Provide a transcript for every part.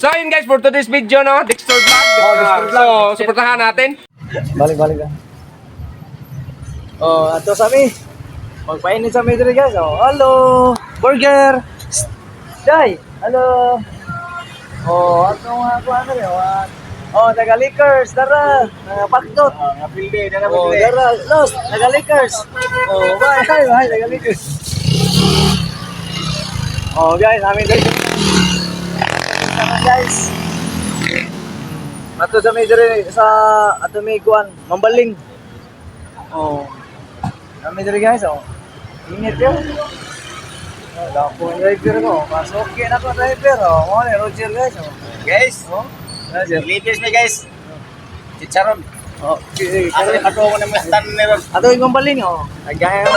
So yun guys, for today's video, no, Dexter Vlog. So, suportahan natin. Balik lang. Oh, ato sa mi. Magpainit sa mi diri guys. Oh, hello. Burger. Day, hello. Oh, ato nga ko ano rin. Oh, taga Liquors, dara. Pakdot. Nga pilde, dala Oh, dara. Los, taga Liquors. Oh, bye, taga Liquors. Oh, guys, amin diri. Guys. Ato sa may diri sa ato may kuan, Mambaling. Oh. Kami diri guys, oh. Init yun. Wala po yung driver ko. Mas okay na ko driver, oh. Mo ni Roger guys, oh. Guys, Oh. Roger. ladies me guys. Chicharon. Oh. Ato ko na mga stand meron. Ato yung Mambaling, oh. Nagaya mo.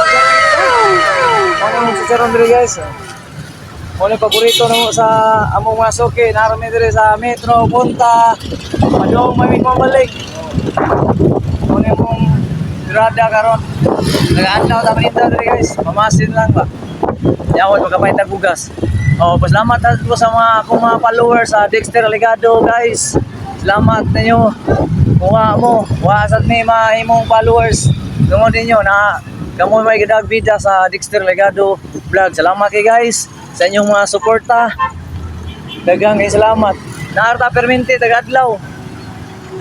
Ano yung chicharon diri guys, oh. Mo ni paborito na mo sa among mga suki, narami diri sa Metro, Punta, Padong, Mambaling. Mo ni mong grada karon. Nag-aadlaw ta paninda diri guys. Mamasin lang ba. Nya ako magkapay tag bugas. Oh, pasalamat ko sa akong mga followers sa Dexter Ligado guys. Salamat ninyo. Kuha mo, wasat ni mahimong followers. Tungod ninyo na kamo may gidag bida sa Dexter Ligado vlog. Salamat kay guys sa inyong mga suporta. Daghang kay salamat. Naarta permente tag adlaw.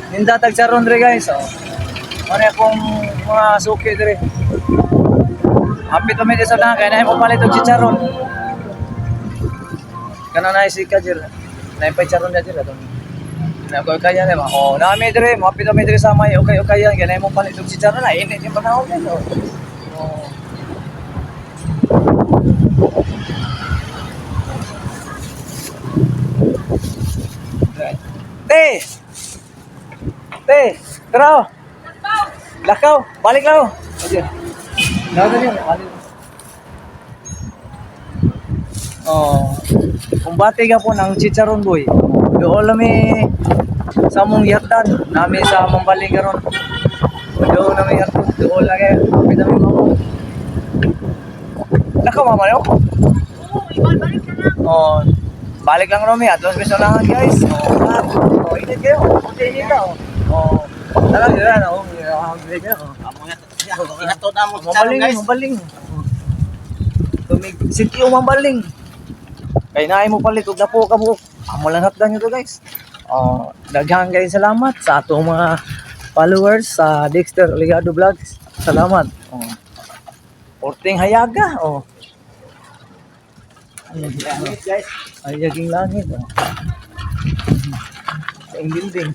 Ninda tag charon diri guys. Oh. Ano akong mga suki diri. Happy to meet sa daan kaya na mo palit og chicharon. Kana na si Kajir. Na pa chicharon diri ato. Na ko kaya na ba. Oh, nami diri, mo happy to meet sa may okay yan kaya na mo palit og chicharon na init yung panahon nito. Oh. Te, tara. Lakaw, balik lang. Sige. Dapat niya, balik. Oh, kumbati ka po ng chicharon boy. Doon lami sa mong yatan, nami sa Mambaling karon. Doon nami yatan, doon lang eh. Kita mo mo. Lakaw mama yo. Balik na lang. Oh, balik lang Romy, atos beso lang guys. Oh, init kayo. Okay ka. Oh. Tara dira na oh. Amo nga. Inato na mo chicharon guys. Mambaling. Tumig sitio Mambaling. Kay naay mo palit og dapo ka mo. Amo lang hatdan nito guys. Oh, daghang guys salamat sa atong mga followers sa Dexter Ligado Vlogs. Salamat. Oh. Porting hayaga. Oh. Guys, Ay, yaging langit. Oh. Sa building.